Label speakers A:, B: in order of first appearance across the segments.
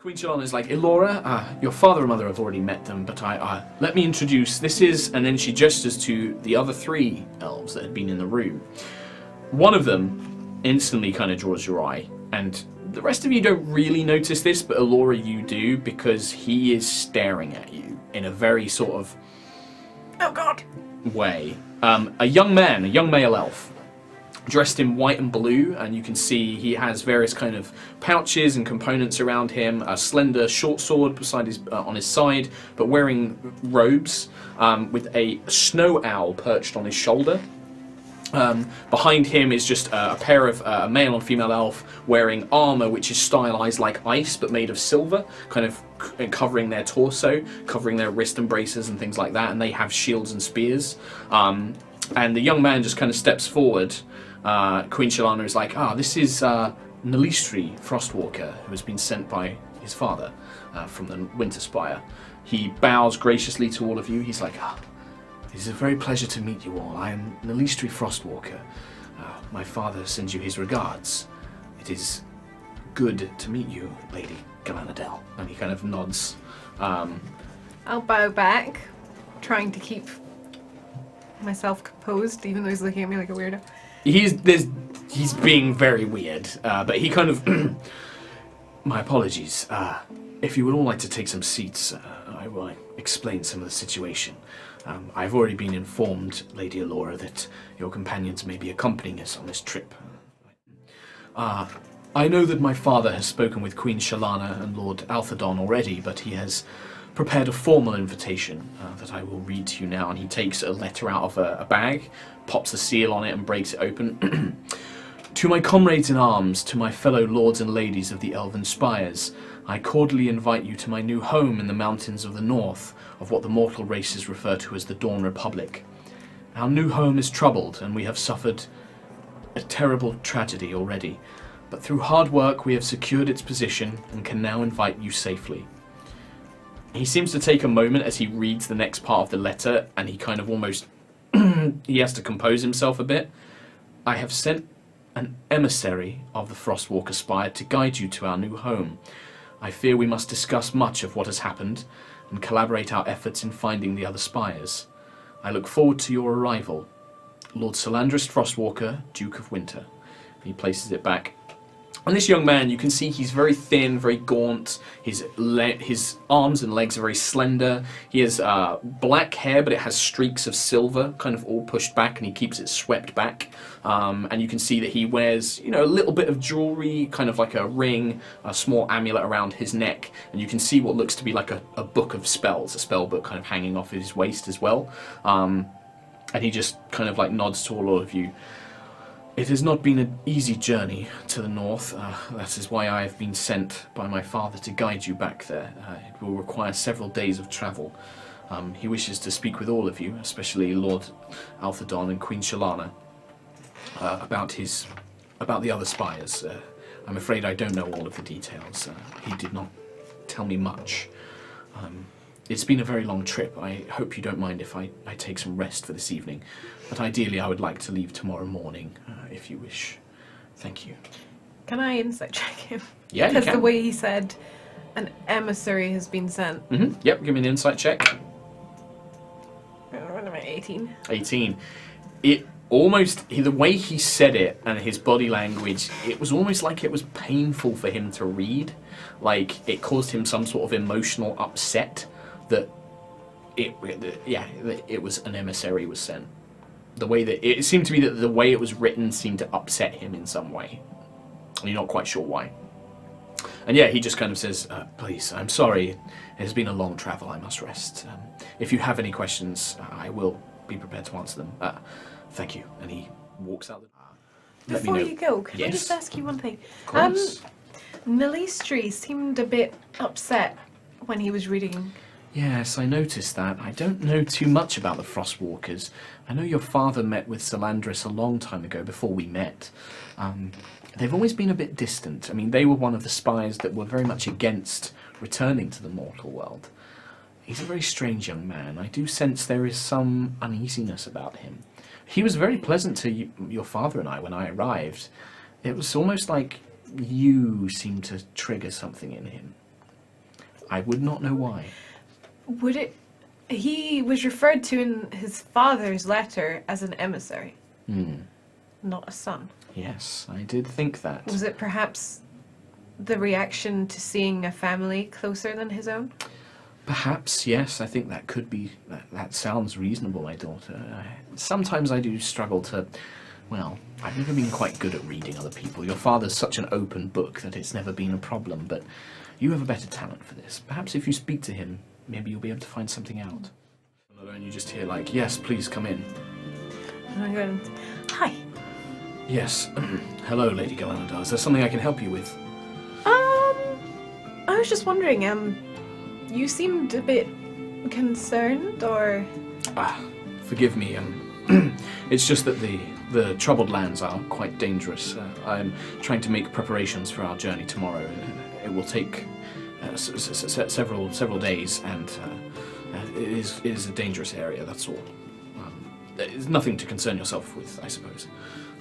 A: Queen Shalana is like, Elora, your father and mother have already met them, but let me introduce, this is, and then she gestures to the other three elves that had been in the room. One of them instantly kind of draws your eye, and the rest of you don't really notice this, but Elora, you do, because he is staring at you in a very sort of, oh god, way. A young male elf, dressed in white and blue, and you can see he has various kind of pouches and components around him, a slender short sword beside his, on his side, but wearing robes, with a snow owl perched on his shoulder. Behind him is just a pair of a male and female elf wearing armor which is stylized like ice but made of silver, kind of covering their torso, covering their wrist embraces and things like that, and they have shields and spears. And the young man just kind of steps forward. Queen Shalana is like, this is Nalistri Frostwalker, who has been sent by his father from the Winter Spire. He bows graciously to all of you. He's like, it is a very pleasure to meet you all. I am Nalistri Frostwalker. My father sends you his regards. It is good to meet you, Lady Galanadel. And he kind of nods.
B: I'll bow back, trying to keep myself composed, even though he's looking at me like a weirdo.
A: He's being very weird, but he kind of... My apologies. If you would all like to take some seats, I will explain some of the situation. I've already been informed, Lady Elora, that your companions may be accompanying us on this trip. I know that my father has spoken with Queen Shalana and Lord Althadon already, but he has prepared a formal invitation that I will read to you now, and he takes a letter out of a bag, pops the seal on it and breaks it open. To my comrades in arms, to my fellow lords and ladies of the Elven Spires, I cordially invite you to my new home in the mountains of the north, of what the mortal races refer to as the Dawn Republic. Our new home is troubled, and we have suffered a terrible tragedy already, but through hard work we have secured its position and can now invite you safely. He seems to take a moment as he reads the next part of the letter, and he kind of almost... he has to compose himself a bit. I have sent an emissary of the Frostwalker Spire to guide you to our new home. I fear we must discuss much of what has happened and collaborate our efforts in finding the other spires. I look forward to your arrival. Lord Solandris Frostwalker, Duke of Winter. He places it back. And this young man, you can see he's very thin, very gaunt. His arms and legs are very slender. He has black hair, but it has streaks of silver, kind of all pushed back, and he keeps it swept back. And you can see that he wears, a little bit of jewelry, kind of like a ring, a small amulet around his neck. And you can see what looks to be like a book of spells, a spell book kind of hanging off his waist as well. And he just kind of like nods to all of you. It has not been an easy journey to the north. That is why I have been sent by my father to guide you back there. It will require several days of travel. He wishes to speak with all of you, especially Lord Althadon and Queen Shalana, about the other spires. I'm afraid I don't know all of the details. He did not tell me much. It's been a very long trip. I hope you don't mind if I take some rest for this evening. But ideally I would like to leave tomorrow morning, if you wish. Thank you.
B: Can I insight check him?
A: Yeah, you can.
B: Because the way he said an emissary has been sent.
A: Mm-hmm. Yep, give me an insight check.
B: What am I, 18?
A: 18. It almost, the way he said it and his body language, it was almost like it was painful for him to read. Like, it caused him some sort of emotional upset that it was an emissary was sent. The way that it seemed to be that the way it was written seemed to upset him in some way. And you're not quite sure why. And yeah, he just kind of says, please, I'm sorry. It has been a long travel. I must rest. If you have any questions, I will be prepared to answer them. Thank you. And he walks out the door.
B: Before you go, can I just ask you one thing?
A: Of course.
B: Nalistri seemed a bit upset when he was reading.
A: Yes, I noticed that. I don't know too much about the Frostwalkers. I know your father met with Solandris a long time ago, before we met. They've always been a bit distant. I mean, they were one of the spires that were very much against returning to the mortal world. He's a very strange young man. I do sense there is some uneasiness about him. He was very pleasant to your father and I when I arrived. It was almost like you seemed to trigger something in him. I would not know why.
B: Would it... He was referred to in his father's letter as an emissary, not a son.
A: Yes, I did think that.
B: Was it perhaps the reaction to seeing a family closer than his own?
A: Perhaps, yes. I think that could be... That sounds reasonable, my daughter. Sometimes I do struggle to... Well, I've never been quite good at reading other people. Your father's such an open book that it's never been a problem, but you have a better talent for this. Perhaps if you speak to him, maybe you'll be able to find something out. And you just hear like, yes, please come in.
B: And I go, hi.
A: Yes. Hello, Lady Galanadar. Is there something I can help you with?
B: I was just wondering, you seemed a bit concerned, or...
A: Forgive me, it's just that the troubled lands are quite dangerous. I'm trying to make preparations for our journey tomorrow. It will take several days, and it is a dangerous area, that's all. It's nothing to concern yourself with, I suppose.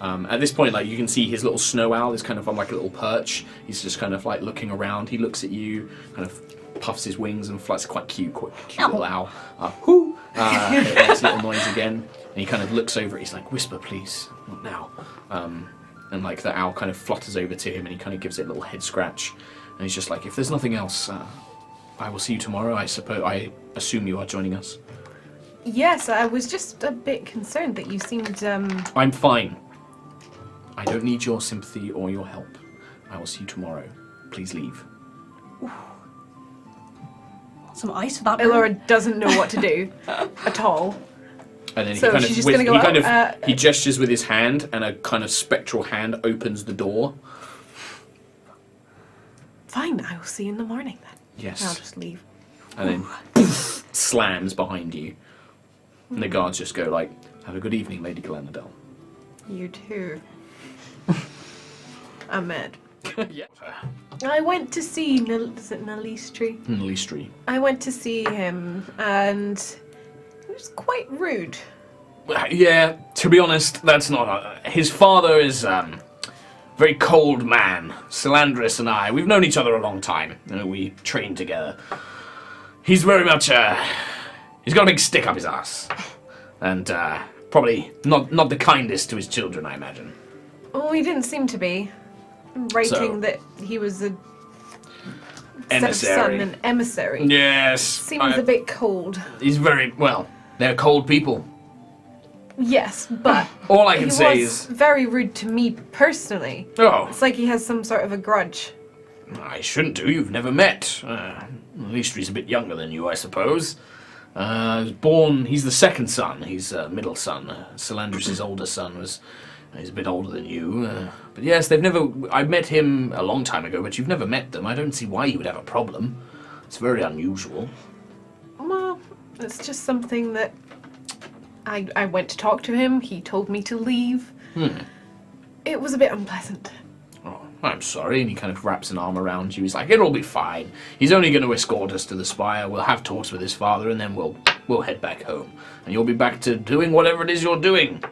A: At this point, like, you can see his little snow owl is kind of on like a little perch. He's just kind of like looking around. He looks at you, kind of puffs his wings and flies. Quite cute little owl. Whoo! It makes a little noise again, and he kind of looks over. He's like, "Whisper, please, not now." And like the owl kind of flutters over to him, and he kind of gives it a little head scratch, and he's just like, "If there's nothing else, I will see you tomorrow. I assume you are joining us."
B: Yes, I was just a bit concerned that you seemed,
A: I'm fine. I don't need your sympathy or your help. I will see you tomorrow. Please leave.
C: Some ice for that.
B: Elora doesn't know what to do at all.
A: And then
B: So
A: he kind
B: she's
A: of
B: just gonna go out,
A: he gestures with his hand, and a kind of spectral hand opens the door.
B: Fine, I will see you in the morning then.
A: Yes.
B: I'll just leave.
A: And then poof, slams behind you. And the guards just go like, "Have a good evening, Lady Galanadel."
B: You too. I'm mad.
A: Yeah.
B: I went to see is it Nalistri?
A: Nalistri.
B: I went to see him, and he was quite rude.
A: Yeah, to be honest, that's not... his father is very cold man. Salandris and I, we've known each other a long time. You know, we trained together. He's very much... he's got a big stick up his ass. And probably not the kindest to his children, I imagine.
B: Oh, he didn't seem to be. Writing that he was a
A: emissary.
B: Son, an emissary.
A: Yes.
B: Seems a bit cold.
A: He's very... well, they're cold people.
B: Yes, but
A: all I can say
B: he
A: is
B: was very rude to me personally.
A: Oh.
B: It's like he has some sort of a grudge.
A: I shouldn't do. You've never met. Listri's a bit younger than you, I suppose. Was born... he's the second son. He's middle son. Salandris' older son was... he's a bit older than you. But yes, they've never... I met him a long time ago, but you've never met them. I don't see why you would have a problem. It's very unusual.
B: Well, it's just something that... I went to talk to him. He told me to leave. It was a bit unpleasant.
A: Oh, I'm sorry. And he kind of wraps an arm around you. He's like, "It'll be fine. He's only going to escort us to the spire. We'll have talks with his father, and then we'll head back home. And you'll be back to doing whatever it is you're doing.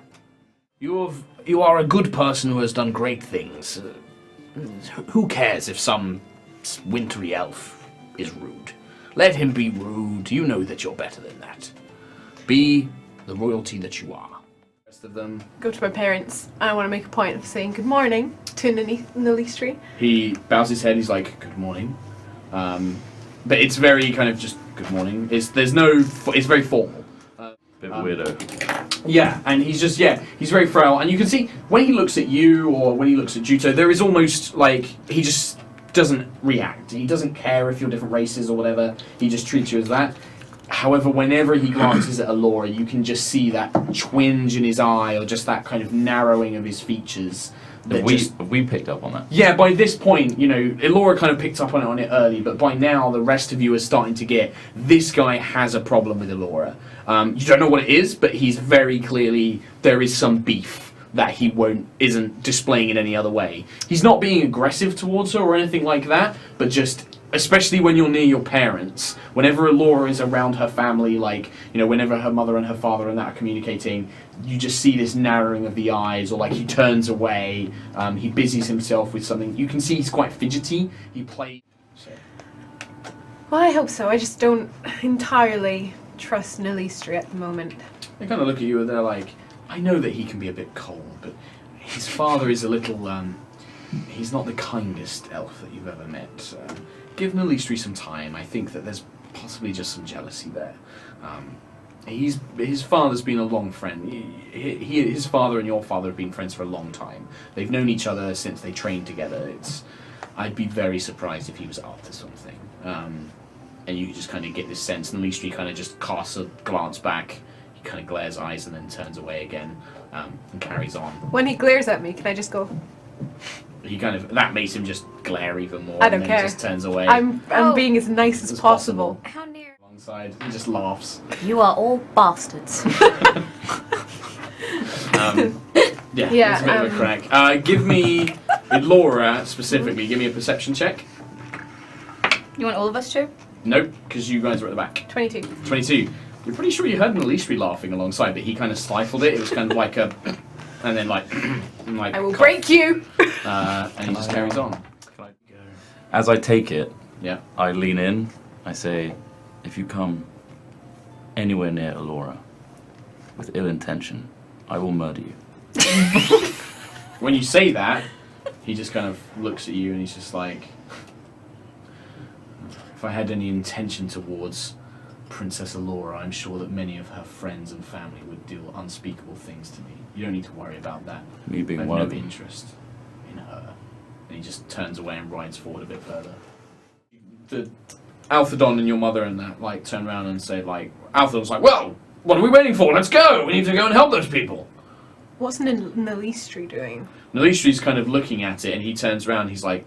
A: You are a good person who has done great things. Who cares if some wintry elf is rude? Let him be rude. You know that you're better than that. Be the royalty that you are." The rest of them...
B: Go to my parents. I want to make a point of saying good morning to Nalistri.
A: He bows his head. He's like, "Good morning." But it's very kind of just good morning. It's very formal.
D: Bit of a weirdo.
A: Yeah, and he's very frail. And you can see when he looks at you or when he looks at Juto, there is almost like he just doesn't react. He doesn't care if you're different races or whatever. He just treats you as that. However, whenever he glances at Elora, you can just see that twinge in his eye or just that kind of narrowing of his features.
D: Have we picked up on that?
A: Yeah, by this point, you know, Elora kind of picked up on it early, but by now the rest of you are starting to get, this guy has a problem with Elora. You don't know what it is, but he's very clearly, there is some beef that he isn't displaying in any other way. He's not being aggressive towards her or anything like that, but just, especially when you're near your parents, whenever Elora is around her family, like, you know, whenever her mother and her father and that are communicating, you just see this narrowing of the eyes, or like he turns away, he busies himself with something. You can see he's quite fidgety. He plays...
B: Well, I hope so. I just don't entirely trust Nalistri at the moment.
A: They kind of look at you and they're like, I know that he can be a bit cold, but his father is a little, he's not the kindest elf that you've ever met. Give Nalistri some time. I think that there's possibly just some jealousy there. His father's been a long friend. His father and your father have been friends for a long time. They've known each other since they trained together. I'd be very surprised if he was after something. And you just kind of get this sense, and Nalistri kind of just casts a glance back. He kind of glares eyes and then turns away again and carries on.
B: When he glares at me, can I just go?
A: He that makes him just glare even more.
B: I don't
A: and
B: care.
A: Then just turns away.
B: I'm being as nice as possible.
C: How near?
A: Alongside, he just laughs.
C: You are all bastards.
B: Yeah,
A: it's a bit of a crack. Give me, Elora specifically, give me a perception check.
C: You want all of us to?
A: Nope, because you guys are at the back.
B: 22.
A: 22. You're pretty sure you heard Nalistri laughing alongside, but he kind of stifled it. It was kind of like a, and then like
B: I will break you!
A: And he just carries on. Can I go?
D: As I take it,
A: Yeah.
D: I lean in. I say, if you come anywhere near Elora with ill intention, I will murder you.
A: When you say that, he just kind of looks at you and he's just like, if I had any intention towards Princess Elora, I'm sure that many of her friends and family would do unspeakable things to me. You don't need to worry about that.
D: Me
A: I
D: being
A: have
D: one
A: no
D: of them.
A: interest in her. And he just turns away and rides forward a bit further. The Alphadon and your mother and that like turn around and say like, Alphadon's like, well, what are we waiting for? Let's go! We need to go and help those people.
B: What's Nalistri doing?
A: Nalistri's kind of looking at it and he turns around. He's like,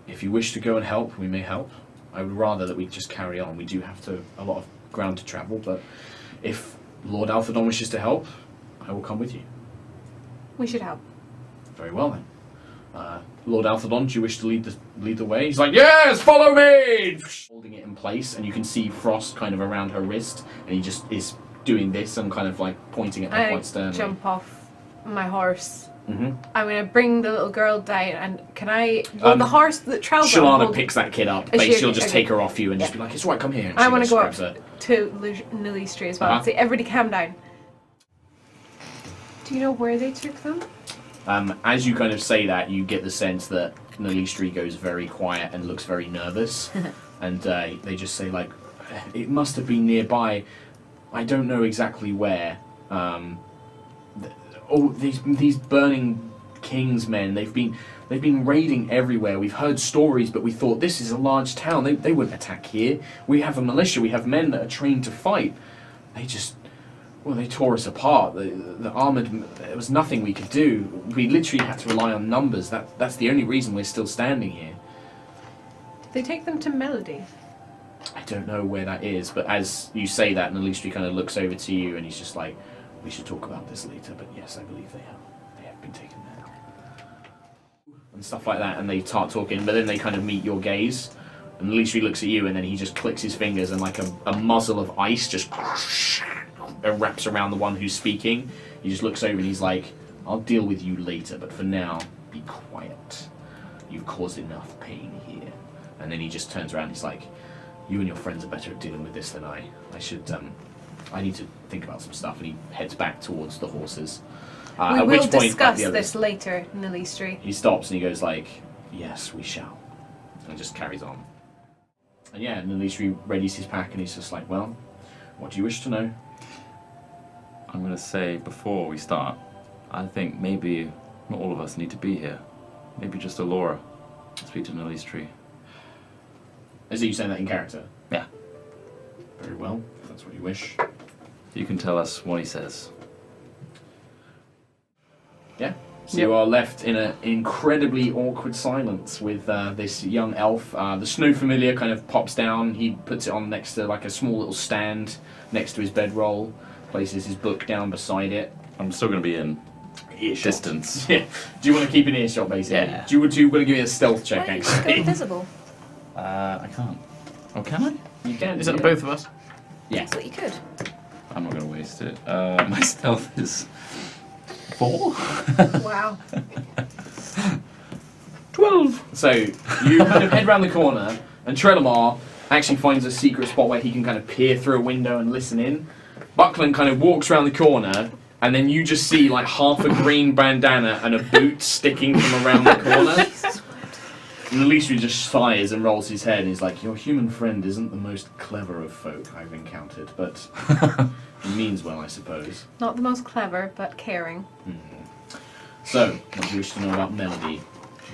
A: if you wish to go and help, we may help. I would rather that we just carry on. We do have a lot of ground to travel, but if Lord Alphadon wishes to help, I will come with you.
B: We should help.
A: Very well then. Lord Alphadon, do you wish to lead the way? He's like, yes, follow me! Holding it in place, and you can see frost kind of around her wrist, and he just is doing this and kind of like pointing at her
B: I
A: quite sternly.
B: jump off my horse.
A: Mm-hmm.
B: I'm going to bring the little girl down, and can I... Well, the horse that travels...
A: Shalana picks that kid up.
B: Is she
A: Basically, she'll
B: okay?
A: just take her off you and just be like, it's right, come here. And
B: I
A: she
B: want to
A: just
B: go up
A: grabs her.
B: to Nalistri as well.
A: Uh-huh.
B: Say, everybody calm down. Do you know where they took them?
A: As you kind of say that, you get the sense that Nalistri goes very quiet and looks very nervous. And they just say, like, it must have been nearby. I don't know exactly where. These burning king's men, they've been raiding everywhere. We've heard stories, but we thought this is a large town. They wouldn't attack here. We have a militia. We have men that are trained to fight. They tore us apart. The armoured... There was nothing we could do. We literally had to rely on numbers. That's the only reason we're still standing here.
B: Did they take them to Melody?
A: I don't know where that is, but as you say that, Nalistri kind of looks over to you and he's just like, we should talk about this later, but yes, I believe they have been taken there. And stuff like that, and they start talking, but then they kind of meet your gaze, and Nalistri looks at you, and then he just clicks his fingers, and like a muzzle of ice just wraps around the one who's speaking. He just looks over and he's like, I'll deal with you later, but for now, be quiet. You've caused enough pain here. And then he just turns around and he's like, you and your friends are better at dealing with this than I. I need to think about some stuff. And he heads back towards the horses.
B: We
A: at
B: will
A: which point,
B: discuss
A: the others,
B: this later, Nalistri.
A: he stops and he goes like, yes, we shall. And just carries on. And yeah, Nalistri readies his pack and he's just like, well, what do you wish to know?
D: I'm going to say before we start, I think maybe not all of us need to be here. Maybe just Elora. Speak to Nalistri.
A: Is it you saying that in character?
D: Yeah.
A: Very well, if that's what you wish.
D: You can tell us what he says.
A: Yeah. So you are left in an incredibly awkward silence with this young elf. The snow familiar kind of pops down. He puts it on next to like a small little stand next to his bedroll. Places his book down beside it.
D: I'm still going to be in
A: Earshot.
D: distance.
A: Yeah. Do you want to keep an earshot, basically?
D: Yeah.
A: Do you want to give me a stealth check,
C: Why don't you just go
A: actually?
C: invisible?
D: I can't. Oh, can I?
A: You can.
E: Is it
A: yeah.
E: both of us?
A: Yeah.
C: I thought you could.
D: I'm not going to waste it. My stealth is 4.
B: Wow.
A: 12. So you kind of head round the corner, and Trelemar, actually finds a secret spot where he can kind of peer through a window and listen in. Buckland kind of walks around the corner, and then you just see like half a green bandana and a boot sticking from around the corner. And Nalistri just sighs and rolls his head, and he's like, "Your human friend isn't the most clever of folk I've encountered, but he means well, I suppose."
B: Not the most clever, but caring.
A: So, what do you wish to know about Melody,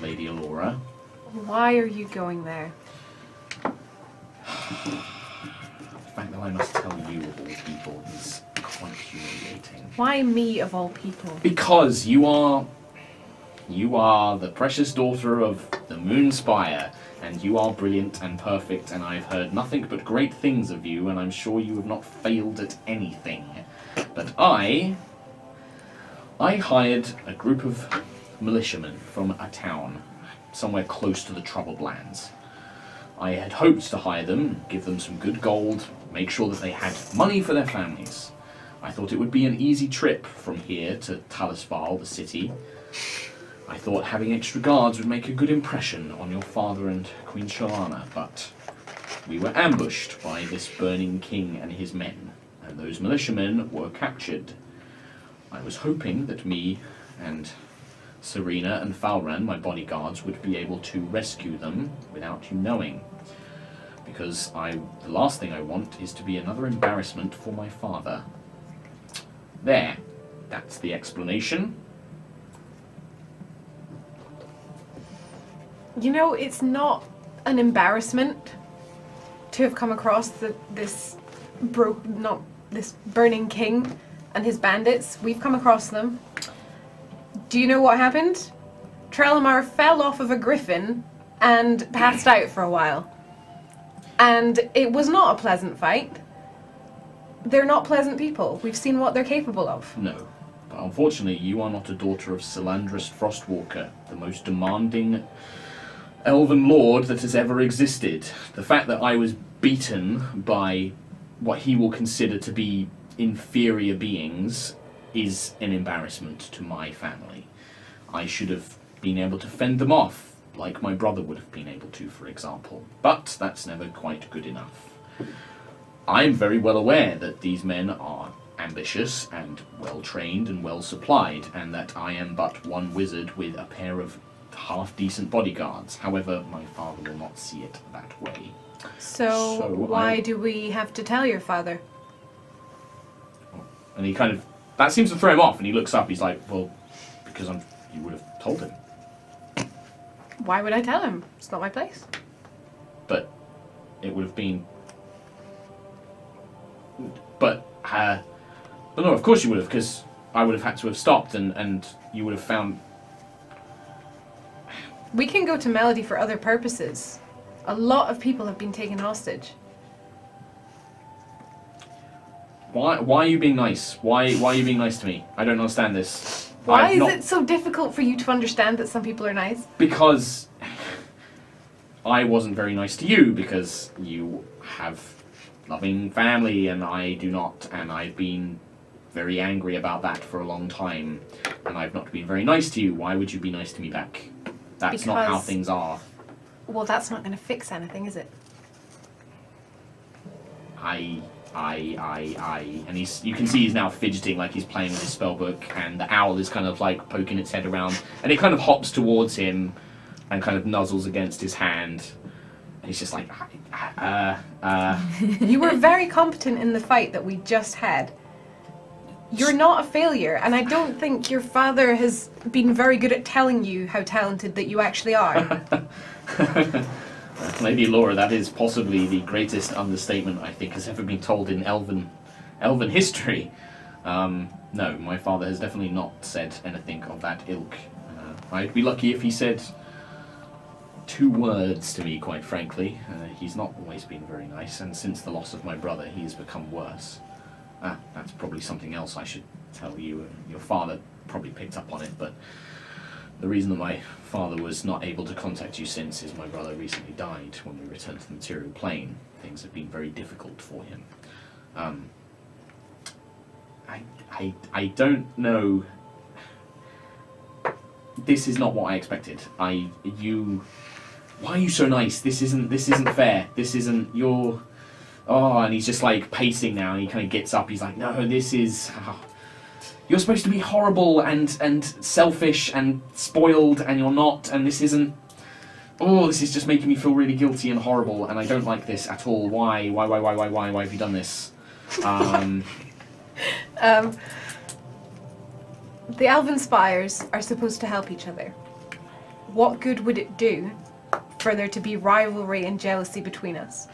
A: Lady Elora?
B: Why are you going there?
A: The fact that I must tell you of all people is quite humiliating.
B: Why me of all people?
A: Because you are the precious daughter of the Moon Spire, and you are brilliant and perfect, and I've heard nothing but great things of you, and I'm sure you have not failed at anything. But I hired a group of militiamen from a town somewhere close to the Troubled Lands. I had hoped to hire them, give them some good gold, make sure that they had money for their families. I thought it would be an easy trip from here to Talisval, the city. I thought having extra guards would make a good impression on your father and Queen Shalana, but we were ambushed by this burning king and his men, and those militiamen were captured. I was hoping that me and Serena and Falran, my bodyguards, would be able to rescue them without you knowing. Because the last thing I want is to be another embarrassment for my father. There. That's the explanation.
B: You know, it's not an embarrassment to have come across this burning king and his bandits. We've come across them. Do you know what happened? Trelamar fell off of a griffin and passed out for a while. And it was not a pleasant fight. They're not pleasant people. We've seen what they're capable of.
A: No. But unfortunately, you are not a daughter of Salandris Frostwalker, the most demanding elven lord that has ever existed. The fact that I was beaten by what he will consider to be inferior beings is an embarrassment to my family. I should have been able to fend them off, like my brother would have been able to, for example. But that's never quite good enough. I'm very well aware that these men are ambitious and well-trained and well-supplied, and that I am but one wizard with a pair of half-decent bodyguards. However, my father will not see it that way.
B: So why do we have to tell your father?
A: And he kind of... That seems to throw him off, and he looks up, he's like, well, because you would have told him.
B: Why would I tell him? It's not my place.
A: But it would have been... But no, of course you would have, because I would have had to have stopped, and you would have found...
B: We can go to Melody for other purposes. A lot of people have been taken hostage.
A: Why are you being nice? Why are you being nice to me? I don't understand this.
B: Why is it so difficult for you to understand that some people are nice?
A: Because I wasn't very nice to you, because you have loving family and I do not, and I've been very angry about that for a long time, and I've not been very nice to you. Why would you be nice to me back? That's not how things are.
B: Well, that's not going to fix anything, is it?
A: And you can see he's now fidgeting like he's playing with his spellbook, and the owl is kind of like poking its head around, and it kind of hops towards him and kind of nuzzles against his hand. And he's just like,
B: You were very competent in the fight that we just had. You're not a failure, and I don't think your father has been very good at telling you how talented that you actually are.
A: Lady Elora, that is possibly the greatest understatement I think has ever been told in Elven history. No, my father has definitely not said anything of that ilk. I'd be lucky if he said 2 words to me, quite frankly. He's not always been very nice, and since the loss of my brother, he has become worse. That's probably something else I should tell you. Your father probably picked up on it, but the reason that my father was not able to contact you since is my brother recently died when we returned to the material plane. Things have been very difficult for him. I don't know. This is not what I expected. why are you so nice? This isn't fair. This isn't your... Oh, and he's just like pacing now, and he kind of gets up. He's like, no, this is... You're supposed to be horrible and selfish and spoiled, and you're not, and this isn't... Oh, this is just making me feel really guilty and horrible, and I don't like this at all. Why have you done this?
B: The elven spires are supposed to help each other. What good would it do for there to be rivalry and jealousy between us?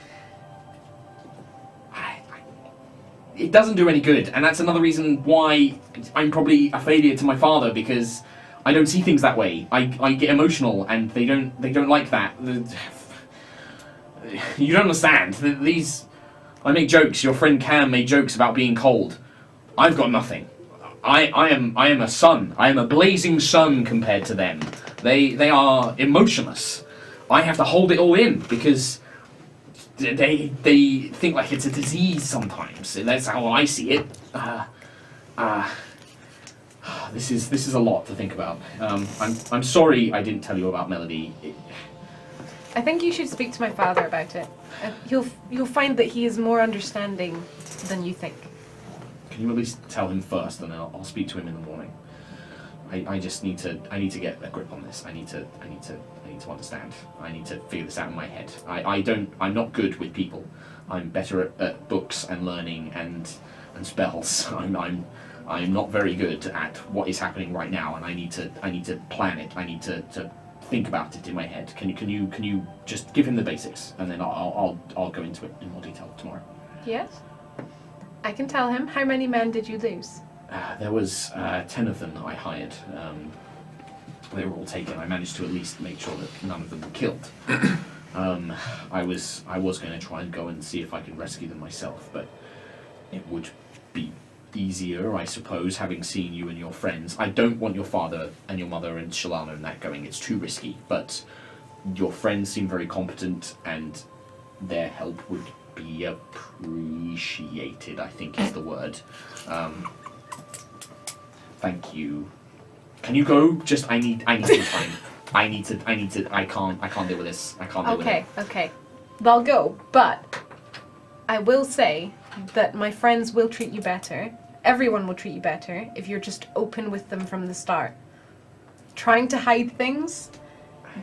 A: It doesn't do any good, and that's another reason why I'm probably a failure to my father, because I don't see things that way. I get emotional, and they don't like that. You don't understand. I make jokes. Your friend Cam made jokes about being cold. I've got nothing. I am a sun. I am a blazing sun compared to them. They are emotionless. I have to hold it all in because they think like it's a disease sometimes. That's how I see it. This is a lot to think about. I'm sorry I didn't tell you about Melody.
B: I think you should speak to my father about it. You'll find that he is more understanding than you think.
A: Can you at least tell him first, and I'll speak to him in the morning. I just need to get a grip on this. I need to understand. I need to figure this out in my head. I'm not good with people. I'm better at books and learning and spells. I'm not very good at what is happening right now, and I need to plan it. I need to think about it in my head. Can you just give him the basics, and then I'll go into it in more detail tomorrow.
B: Yes. I can tell him. How many men did you lose?
A: There was 10 of them that I hired. They were all taken. I managed to at least make sure that none of them were killed. I was going to try and go and see if I could rescue them myself, but it would be easier, I suppose, having seen you and your friends. I don't want your father and your mother and Shalana and that going. It's too risky, but your friends seem very competent, and their help would be appreciated, I think is the word. Thank you. Can you go? Just I need some time. I can't deal with this. I can't deal with it.
B: Okay. They'll go, but I will say that my friends will treat you better. Everyone will treat you better if you're just open with them from the start. Trying to hide things,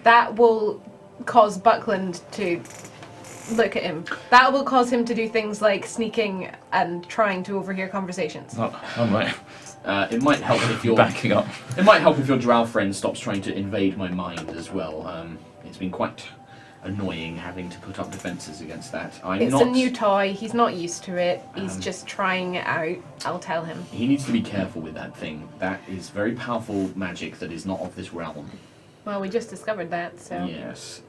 B: that will cause Buckland to look at him. That will cause him to do things like sneaking and trying to overhear conversations.
A: It might help if you're
D: backing up.
A: It might help if your drow friend stops trying to invade my mind as well. It's been quite annoying having to put up defences against that.
B: It's a new toy. He's not used to it. He's just trying it out. I'll tell him.
A: He needs to be careful with that thing. That is very powerful magic that is not of this realm.
B: Well, we just discovered that, so...
A: Yes.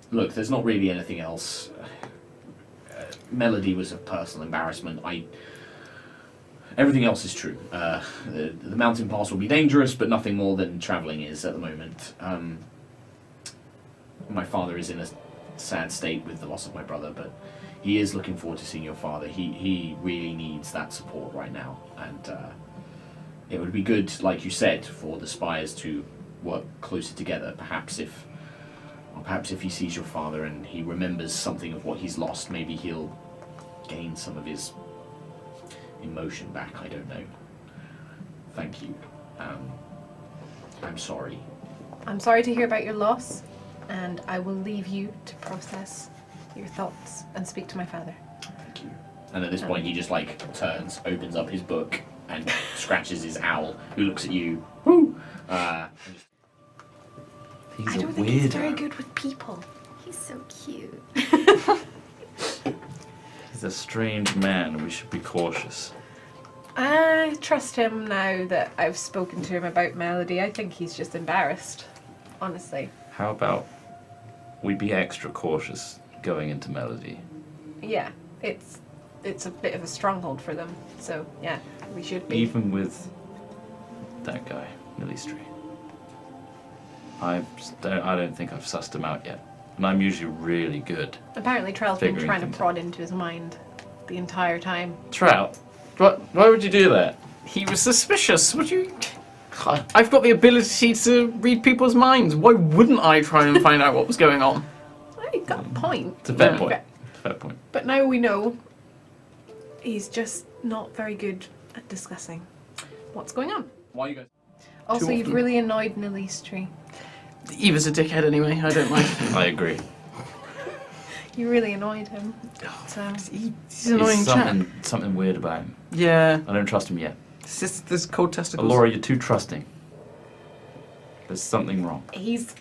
A: Look, there's not really anything else. Melody was a personal embarrassment. Everything else is true. The mountain pass will be dangerous, but nothing more than travelling is at the moment. My father is in a sad state with the loss of my brother, but he is looking forward to seeing your father. He really needs that support right now, and it would be good, like you said, for the spires to work closer together. Perhaps if he sees your father and he remembers something of what he's lost, maybe he'll gain some of his emotion back. I don't know. Thank you. I'm sorry.
B: I'm sorry to hear about your loss, and I will leave you to process your thoughts and speak to my father.
A: Thank you. And at this point he just turns, opens up his book and scratches his owl, who looks at you. Woo!
D: He's
B: I don't think he's very good with people.
C: He's so cute.
D: He's a strange man. We should be cautious.
B: I trust him now that I've spoken to him about Melody. I think he's just embarrassed, honestly.
D: How about we be extra cautious going into Melody?
B: Yeah, it's a bit of a stronghold for them, so yeah, we should be.
D: Even with that guy, Nalistri. I don't think I've sussed him out yet. And I'm usually really good.
B: Apparently Trell's been
D: figuring
B: trying to
D: things
B: prod into his mind the entire time.
D: Trell? Why would you do that?
E: He was suspicious. Would you...
A: I've got the ability to read people's minds. Why wouldn't I try and find out what was going on?
B: I got a point.
D: It's a fair
A: Yeah.
D: point.
B: Okay.
D: Fair point.
B: But now we know he's just not very good at discussing what's going on.
A: Why are you guys?
B: Also, you've
A: often.
B: really annoyed Nalistri.
A: Eva's a dickhead anyway. I don't like.
D: I agree.
B: You really annoyed him. So
A: He's an annoying
D: There's
A: chap.
D: something weird about him.
A: Yeah.
D: I don't trust him yet.
A: It's just this cold testicles.
D: Elora, you're too trusting. There's something wrong.
B: he's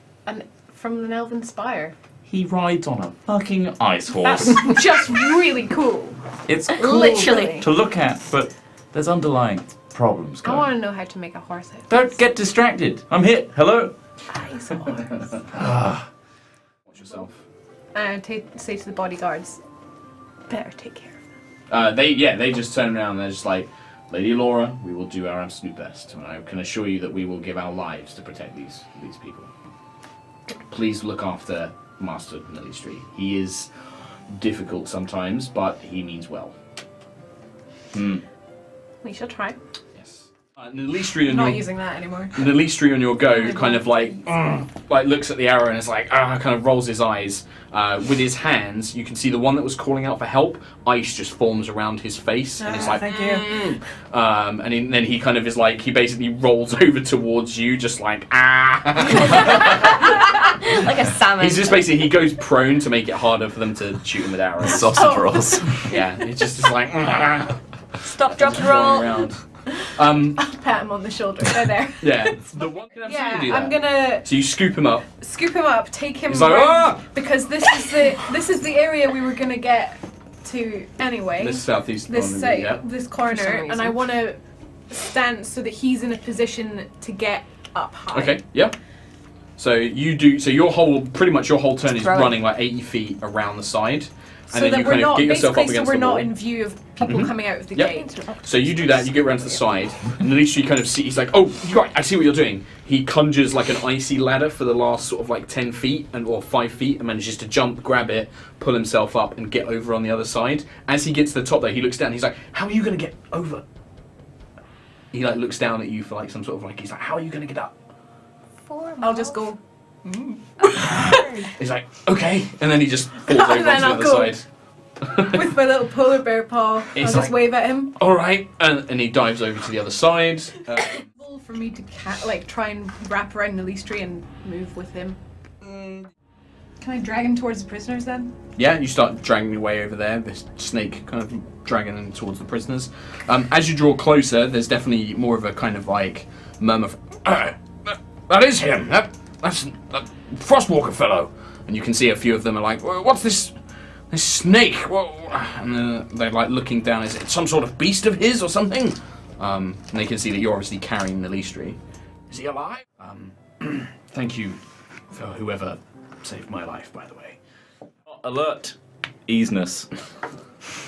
B: from the Elven Spire.
D: He rides on a fucking ice
B: That's
D: horse.
B: just really cool.
D: It's cool
B: Literally.
D: to look at, but there's underlying problems
B: I
D: going.
B: want to know how to make a horse out of
D: Don't
B: this.
D: get distracted. I'm hit. Hello.
B: Ice horse.
A: Watch yourself.
B: Say to the bodyguards, better take care of them.
A: They just turn around and they're just like, Lady Laura, we will do our absolute best, and I can assure you that we will give our lives to protect these people. Please look after Master Nalistri. He is difficult sometimes, but he means well.
B: We shall try.
A: Yes. Nalistri
B: I'm not using that anymore.
A: Nalistri on your go kind of like looks at the arrow and is like kind of rolls his eyes. With his hands, you can see the one that was calling out for help. Ice just forms around his face, and it's like,
B: thank you.
A: then he kind of is like, he basically rolls over towards you, just like
C: Like a salmon.
A: He's just basically, he goes prone to make it harder for them to shoot him with arrows.
D: Sausage rolls.
A: Yeah, he just is like
C: Stop, drop, and
A: rolling
C: roll.
A: around.
B: Pat him on the shoulder. Go there.
A: Yeah, the one can absolutely do that.
B: I'm gonna
A: So you scoop him up.
B: scoop him up, take him
A: He's like,
B: round,
A: "Ah!"
B: because this is the area we were gonna get to anyway.
A: This southeast
B: This
A: corner,
B: side,
A: yeah.
B: this
C: For
B: corner,
C: some
B: and I
C: reason.
B: want to stand so that he's in a position to get up high.
A: Okay, yeah. So you do. So pretty much your whole turn is
C: Throw it.
A: running like 80 feet around the side,
B: So
A: and then
B: that
A: you
B: we're
A: kind of
B: not
A: get yourself up
B: basically so
A: against
B: we're
A: the
B: not
A: wall.
B: in view of people coming out of the
A: Yep.
B: gate.
A: So you do that. You get around to the side, and at least you kind of see. He's like, "Oh, right, I see what you're doing." He conjures like an icy ladder for the last sort of like 10 feet or 5 feet, and manages to jump, grab it, pull himself up, and get over on the other side. As he gets to the top, though, he looks down. He's like, "How are you going to get over?" He like looks down at you for like some sort of like. He's like, "How are you going to get up?"
B: I'll just go.
A: He's like, "Okay," and then he just falls over onto
B: Then
A: the
B: I'll
A: other
B: go.
A: side.
B: With my little polar bear paw, I'll
A: It's
B: just
A: like-
B: wave at him.
A: All right, and he dives over to the other side.
B: For me to try and wrap around Nalistri and move with him. Can I drag him towards the prisoners then?
A: Yeah, you start dragging your way over there. This snake kind of dragging them towards the prisoners. As you draw closer, there's definitely more of a kind of like murmur. That is him. That's that Frostwalker fellow. And you can see a few of them are like, "Well, what's this snake?" And they're like looking down. Is it some sort of beast of his or something? And they can see that you're obviously carrying Nalistri. Is he alive? Thank you for whoever saved my life, by the way.
D: Alert. Easiness.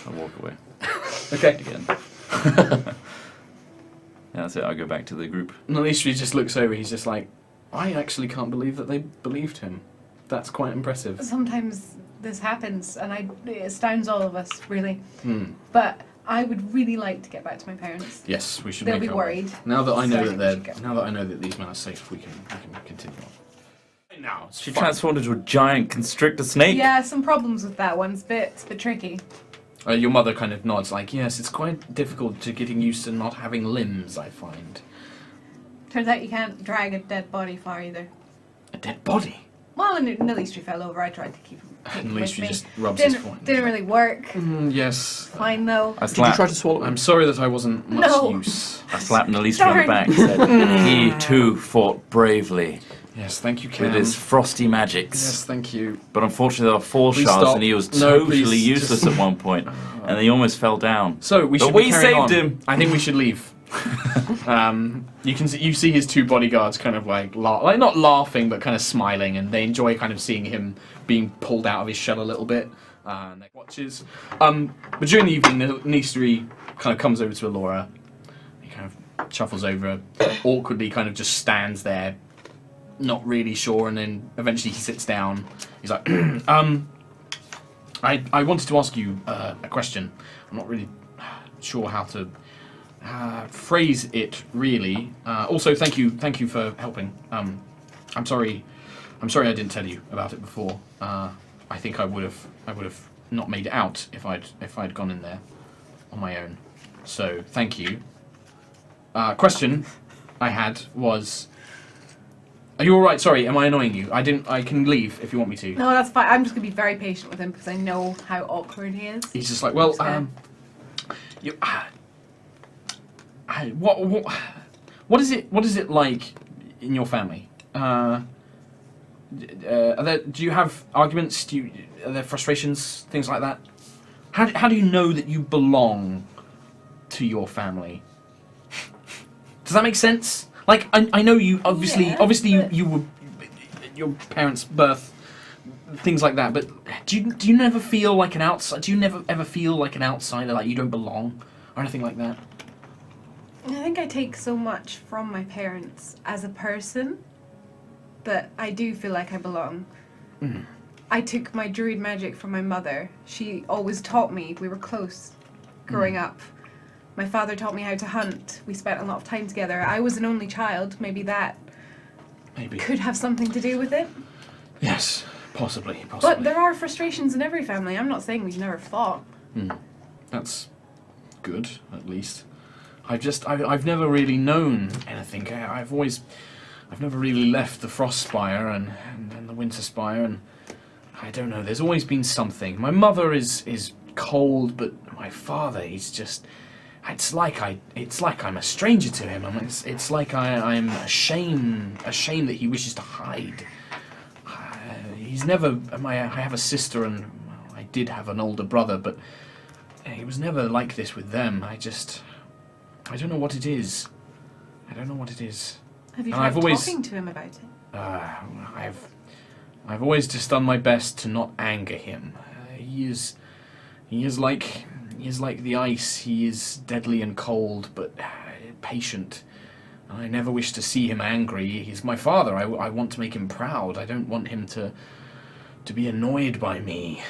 D: I walk away.
A: Okay.
D: Again. Yeah, that's it. I go back to the group.
A: Nalistri just looks over. He's just like, I actually can't believe that they believed him. That's quite impressive.
B: Sometimes this happens, and it astounds all of us, really. But I would really like to get back to my parents.
A: Yes, we should.
B: They'll
A: make
B: be
A: our way.
B: worried.
A: Now that I know
B: So
A: that
B: we should go.
A: now that I know that these men are safe, we can continue on. Now it's
D: She
A: fine.
D: transformed into a giant constrictor snake.
B: Yeah, some problems with that one. It's a bit tricky.
A: Your mother kind of nods, like, yes, it's quite difficult to getting used to not having limbs. I find
B: Turns out you can't drag a dead body far either.
A: a dead body.
B: Well, Nalistri fell over. I tried to keep him with
A: Nalistri
B: me.
A: just rubs his
B: Didn't
A: foot.
B: really work.
A: Yes.
B: Fine though.
D: I slapped,
A: swallow? I'm sorry that I wasn't much
B: No.
A: use.
D: I slapped Nalistri on the
B: Darn.
D: back and said, he too fought bravely
A: Yes, thank you, Cam.
D: with his frosty magics.
A: Yes, thank you.
D: But unfortunately there are 4
A: Please
D: shards
A: stop.
D: and he was
A: No,
D: totally
A: please,
D: useless
A: just-
D: at one point. And he almost fell down.
A: So we
D: But
A: should.
D: we
A: be carrying
D: saved
A: on.
D: him.
A: I think we should leave. You see his 2 bodyguards kind of like not laughing but kind of smiling, and they enjoy kind of seeing him being pulled out of his shell a little bit. And they watches. But during the evening, Nalistri kind of comes over to Elora. He kind of shuffles over, awkwardly, kind of just stands there, not really sure, and then eventually he sits down. He's like, I wanted to ask you a question. I'm not really sure how to phrase it really. Also, thank you for helping. I'm sorry I didn't tell you about it before. I think I would have not made it out if I'd gone in there on my own. So thank you. Question I had was, are you all right? Sorry, am I annoying you? I can leave if you want me to.
B: No, that's fine. I'm just gonna be very patient with him because I know how awkward he is.
A: He's just like, well, you, what is it like in your family? Do you have arguments? Are there frustrations, things like that? How do you know that you belong to your family? Does that make sense? Like, I know you obviously you were your parents' birth, things like that. But do you never feel like an outsider? Do you never ever feel like an outsider, like you don't belong, or anything like that?
B: I think I take so much from my parents as a person that I do feel like I belong.
A: Mm.
B: I took my druid magic from my mother. She always taught me. We were close growing up. My father taught me how to hunt. We spent a lot of time together. I was an only child. Maybe that could have something to do with it.
A: Yes, possibly.
B: But there are frustrations in every family. I'm not saying we've never fought.
A: That's good, at least. I've never really known anything. I've never really left the Frostspire and the Winterspire, and I don't know. There's always been something. My mother is cold, but my father, he's just. It's like I'm a stranger to him. It's like I'm ashamed that he wishes to hide. He's never. I have a sister, and I did have an older brother, but he was never like this with them. I don't know what it is.
B: Have you tried talking to him about it?
A: I've always just done my best to not anger him. He is like the ice. He is deadly and cold, but patient. I never wish to see him angry. He's my father. I want to make him proud. I don't want him to be annoyed by me.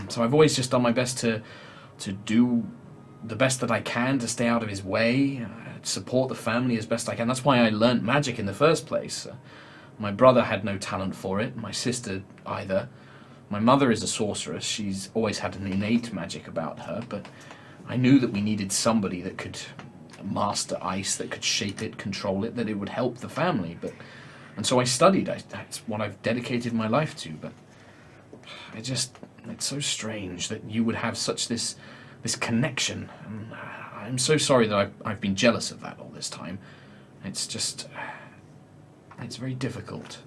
A: So I've always just done my best to do the best that I can to stay out of his way, support the family as best I can. That's why I learnt magic in the first place. My brother had no talent for it, my sister either. My mother is a sorceress. She's always had an innate magic about her, but I knew that we needed somebody that could master ice, that could shape it, control it, that it would help the family. And so I studied. That's what I've dedicated my life to, but it's so strange that you would have such this connection. And I'm so sorry that I've been jealous of that all this time. It's very difficult.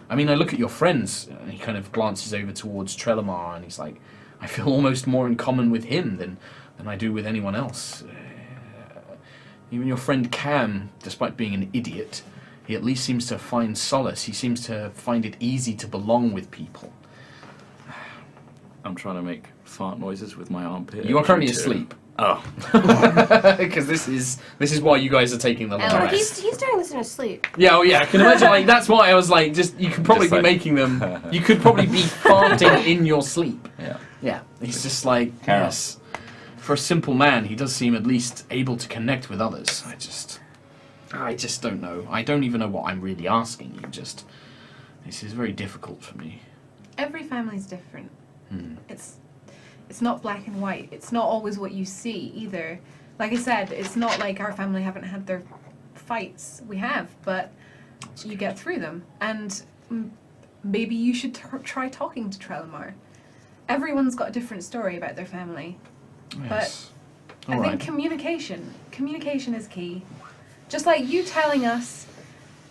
A: I mean, I look at your friends, and he kind of glances over towards Trelemar, and he's like, I feel almost more in common with him than I do with anyone else. Even your friend Cam, despite being an idiot, he at least seems to find solace. He seems to find it easy to belong with people.
D: I'm trying to make fart noises with my armpit.
A: You are currently asleep.
D: Oh.
A: Because this is why you guys are taking the long
C: Oh,
A: rest.
C: he's doing this in his sleep.
A: Yeah, I can imagine. Like, that's why I was like, you could probably be making them. You could probably be farting in your sleep.
D: Yeah.
A: Yeah, he's just like,
D: Carol.
A: yes. For a simple man, he does seem at least able to connect with others. I just don't know. I don't even know what I'm really asking you. This is very difficult for me.
B: Every family's different. It's not black and white. It's not always what you see either. Like I said, it's not like our family haven't had their fights. We have, but you get through them. And maybe you should try talking to Trelemar. Everyone's got a different story about their family.
A: Yes.
B: But I think communication is key. Just like you telling us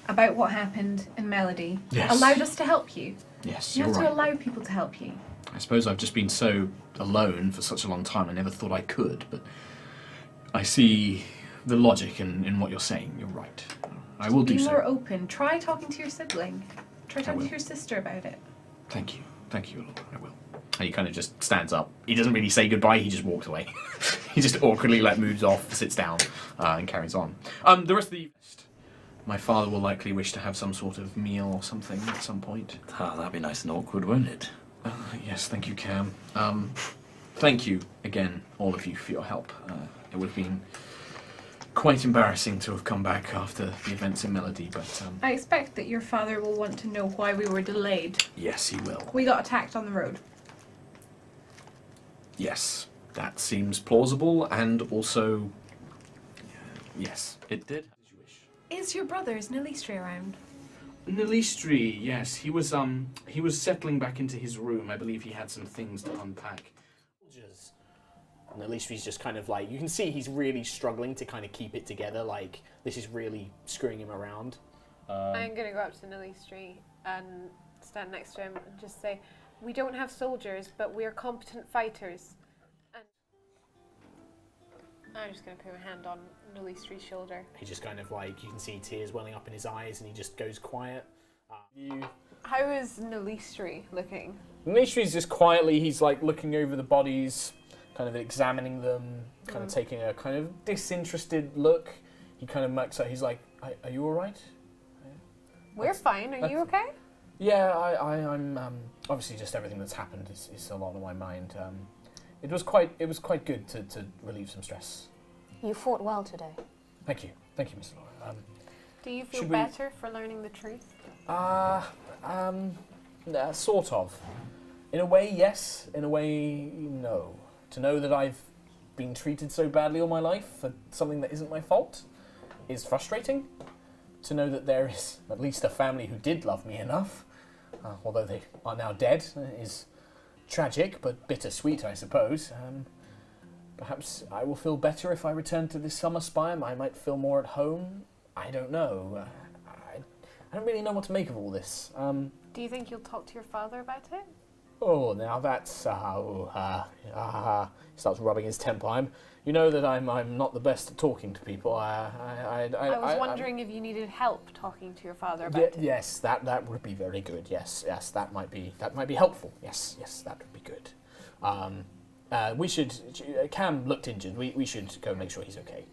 B: about what happened in Melody allowed us to help you.
A: Yes,
B: You
A: you're
B: have
A: right.
B: to allow people to help you.
A: I suppose I've just been so alone for such a long time, I never thought I could, but I see the logic in what you're saying. You're right. I will do
B: Be more
A: so.
B: open. Try talking to your sibling. Try talking
A: will.
B: to your sister about it.
A: Thank you, Lord. I will. And he kind of just stands up. He doesn't really say goodbye, he just walks away. He just awkwardly moves off, sits down, and carries on. The rest of the... My father will likely wish to have some sort of meal or something at some point.
D: Oh, that'd be nice and awkward, wouldn't it?
A: Yes, thank you, Cam. Thank you again, all of you, for your help. It would have been quite embarrassing to have come back after the events in Melody, but
B: I expect that your father will want to know why we were delayed.
A: yes, he will.
B: We got attacked on the road.
A: Yes, that seems plausible, and also, yes.
D: It did.
B: Is your brother, is Nalistri around?
A: Nalistri, yes, he was settling back into his room. I believe he had some things to unpack.
E: Nalistri's just kind of like, you can see he's really struggling to kind of keep it together, like this is really screwing him around.
B: I'm going to go up to Nalistri and stand next to him and just say, we don't have soldiers, but we are competent fighters. And I'm just going to put my hand on Nalistri's shoulder.
E: He just kind of like, you can see tears welling up in his eyes and he just goes quiet.
B: How is Nalistri looking?
E: Nalistri's just quietly, he's like looking over the bodies, kind of examining them, kind of taking a kind of disinterested look. He kind of mucks out, he's like, are you alright?
B: We're fine, are you okay?
E: Yeah, I'm obviously just everything that's happened is a lot on my mind. It was quite good to relieve some stress.
C: You fought well today.
E: Thank you, Mr. Laura.
B: Do you feel
E: Should we-
B: better for learning the truth?
E: Sort of. In a way, yes. In a way, no. To know that I've been treated so badly all my life for something that isn't my fault is frustrating. To know that there is at least a family who did love me enough, although they are now dead, is tragic but bittersweet, I suppose. Perhaps I will feel better if I return to this summer spire. I might feel more at home. I don't know. I don't really know what to make of all this.
B: Do you think you'll talk to your father about it?
E: Oh, now that's he starts rubbing his temple. You know that I'm not the best at talking to people.
B: I was wondering if you needed help talking to your father about it.
E: Yes, that would be very good. Yes, that might be helpful. Yes, that would be good. We should. Cam looked injured. We should go make sure he's okay.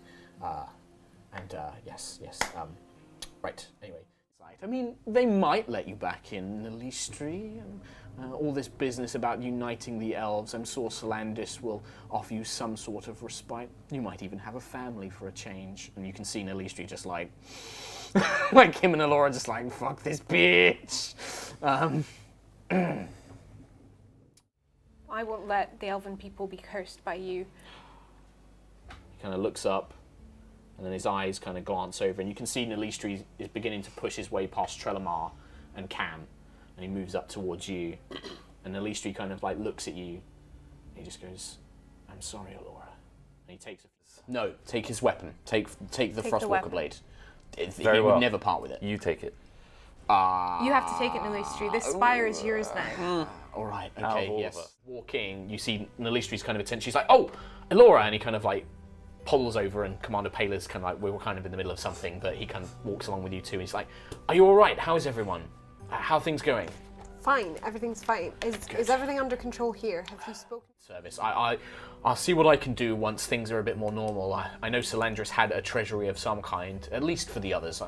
E: Yes. Right. Anyway. I mean, they might let you back in, Nalistri. All this business about uniting the elves, I'm sure Solandis will offer you some sort of respite. You might even have a family for a change. And you can see Nalistri just like, like him and Elora just like, fuck this bitch.
B: I won't let the elven people be cursed by you.
E: He kind of looks up, and then his eyes kind of glance over, and you can see Nalistri is beginning to push his way past Trelemar and Cam, and he moves up towards you, and Nalistri kind of like looks at you, and he just goes, "I'm sorry, Elora," and he takes take his weapon, take the Frostwalker blade. He would never part with it.
D: You take it.
B: You have to take it, Nalistri. This spire is yours now.
E: All right,
D: Out of
E: okay,
D: all of
E: yes.
D: us.
E: Walking, you see Nalistri's kind of attention. She's like, "Oh, Elora," and he kind of like pulls over, and Commander Paler's kind of like, we were kind of in the middle of something, but he kind of walks along with you too. He's like, "Are you all right? How is everyone? How are things going?"
F: Fine, everything's fine. Is everything under control here? Have you spoken?
E: Service. I'll see what I can do once things are a bit more normal. I know Solandris had a treasury of some kind, at least for the others,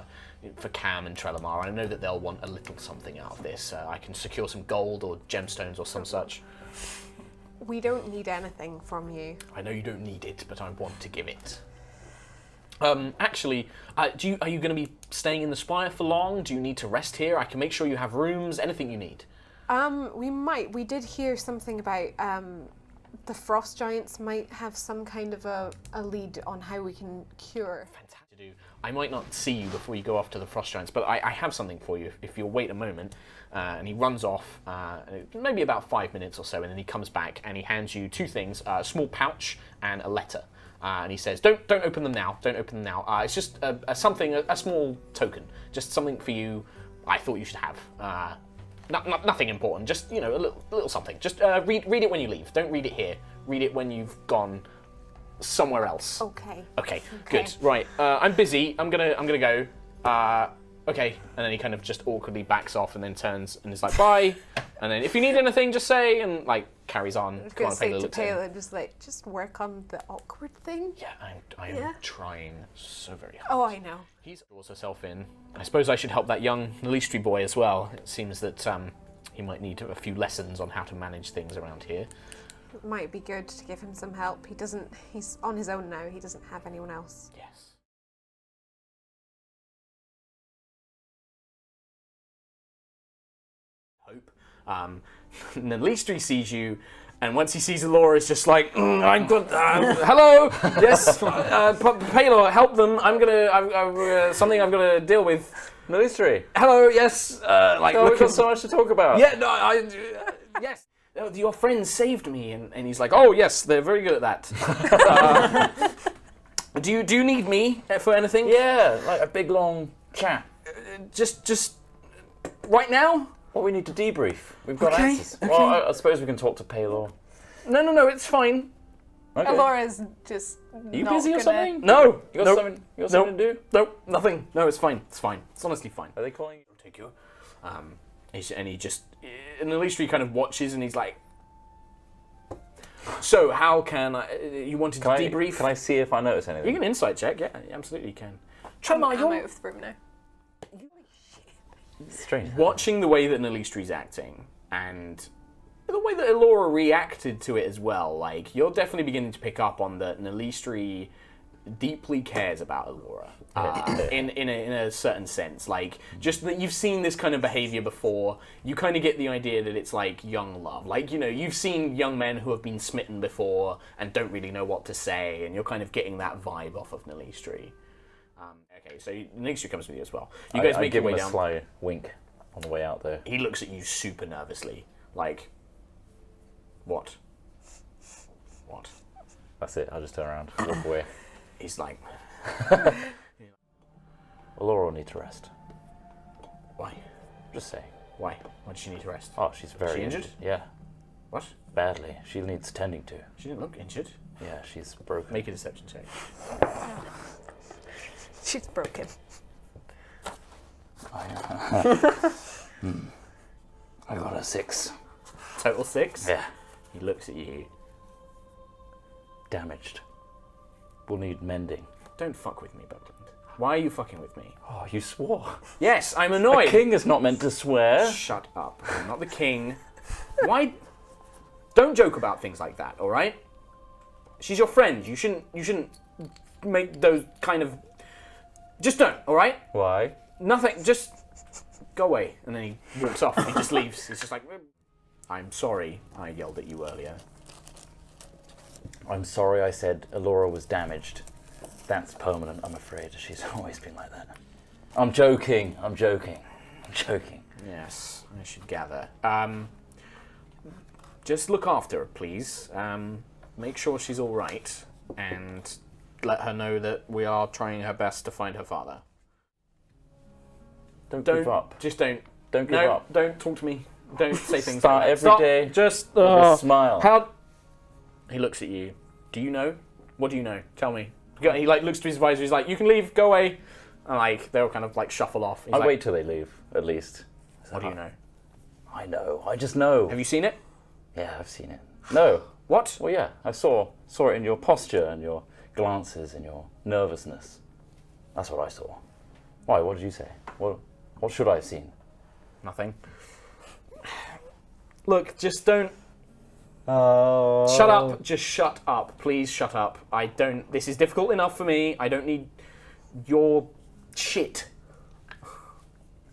E: for Cam and Trelemar. I know that they'll want a little something out of this. I can secure some gold or gemstones or some such.
F: We don't need anything from you.
E: I know you don't need it, but I want to give it. Actually, are you going to be staying in the spire for long? Do you need to rest here? I can make sure you have rooms, anything you need.
F: We might. We did hear something about the frost giants might have some kind of a lead on how we can cure.
E: Fantastic to do. I might not see you before you go off to the frost giants, but I have something for you if you'll wait a moment. And he runs off, maybe about 5 minutes or so, and then he comes back and he hands you two things: a small pouch and a letter. And he says, "Don't open them now. Don't open them now. It's just a small token, just something for you. I thought you should have. Nothing important. Just a little something. Just read it when you leave. Don't read it here. Read it when you've gone somewhere else."
F: Okay.
E: Good. Right. I'm busy. I'm gonna go. Okay. And then he kind of just awkwardly backs off and then turns and is like, "Bye." And then if you need anything, just say, and like carries on.
F: I was going to say to Taylor, just work on the awkward thing.
E: Yeah, I am trying so very hard.
F: Oh, I know.
E: He's draws herself in. I suppose I should help that young Nalistri boy as well. It seems that he might need a few lessons on how to manage things around here.
F: It might be good to give him some help. He's on his own now. He doesn't have anyone else.
E: Yes.
A: Nalistri sees you, and once he sees Elora, it's just like, I'm good. Hello, yes, Paylor, help them. I'm something I'm gonna deal with.
G: Nalistri.
A: Hello, yes.
G: We've got so much to talk about.
A: Yeah, no, yes. Your friends saved me, and he's like, oh yes, they're very good at that. Do you need me for anything?
G: Yeah, like a big long chat.
A: Just right now.
G: Well, we need to debrief. We've got
A: Okay,
G: answers.
A: okay.
G: Well, I suppose we can talk to Paylor.
A: No, it's fine.
G: Okay.
F: Elora's just.
G: Are you
F: not
G: busy or
F: gonna-
G: something?
A: No,
G: You got
A: nope,
G: something? You got something to do?
A: Nope, nothing. No, it's fine. It's fine. It's honestly fine.
G: Are they calling you?
A: I'll take you. And Nalistri kind of watches, and he's like, so how can I? You wanted to debrief?
G: Can I see if I notice anything?
A: You can insight check. Yeah, you absolutely can.
F: I'm
A: Tremar,
F: out
A: you're
F: of the room now.
G: Strange.
A: watching the way that Nalistri's acting, and the way that Elora reacted to it as well. Like, you're definitely beginning to pick up on that Nalistri deeply cares about Elora. In a certain sense, like, just that you've seen this kind of behavior before, you kind of get the idea that it's like young love. Like, you know, you've seen young men who have been smitten before and don't really know what to say, and you're kind of getting that vibe off of Nalistri. Okay, so Nalistri comes with you as well. You guys
G: I
A: make
G: give
A: your
G: him
A: way
G: a
A: down.
G: sly wink on the way out there.
A: He looks at you super nervously, like, what? What?
G: That's it. I'll just turn around, walk away.
A: He's like,
G: Elora will need to rest.
A: why?
G: Just say.
A: Why? Why does she need to rest?
G: Oh, she's very
A: She injured?
G: Yeah,
A: What?
G: badly. She needs tending to.
A: She didn't look injured.
G: Yeah, she's broken.
A: Make a deception check.
F: She's broken.
G: I got a 6.
A: Total 6?
G: Yeah,
A: He looks at you.
G: damaged. We'll need mending.
A: Don't fuck with me, Buckland. Why are you fucking with me?
G: Oh, you swore.
A: Yes, I'm
G: A
A: annoyed.
G: king is not meant to swear.
A: Shut up. I'm not the king. Why? Don't joke about things like that, all right? She's your friend. You shouldn't make those kind of. Just don't, all right?
G: Why?
A: Nothing. Just go away. And then he walks off. He just leaves. He's just like, I'm sorry. I yelled at you earlier.
G: I'm sorry I said Elora was damaged. That's permanent, I'm afraid. She's always been like that. I'm joking.
A: Yes, I should gather. Just look after her, please. Make sure she's all right, and let her know that we are trying her best to find her father.
G: Don't give up.
A: Just don't.
G: Don't give
A: No,
G: up.
A: don't talk to me. Don't say things
G: Start
A: like that.
G: every
A: Stop.
G: day
A: Just
G: with a smile.
A: How? He looks at you. Do you know? What do you know? Tell me. He like looks to his advisor. He's like, "You can leave. Go away." And like they'll kind of like shuffle off. He's
G: I'll
A: like,
G: wait till they leave, at least.
A: What do you know?
G: I know. I just know.
A: Have you seen it?
G: Yeah, I've seen it. No.
A: What?
G: Well, yeah, I saw it in your posture and your glances and your nervousness. That's what I saw. Why? What did you say? What should I have seen?
A: Nothing. Look, just don't.
G: Oh.
A: Shut up. Just shut up. Please shut up. I don't. This is difficult enough for me. I don't need your shit.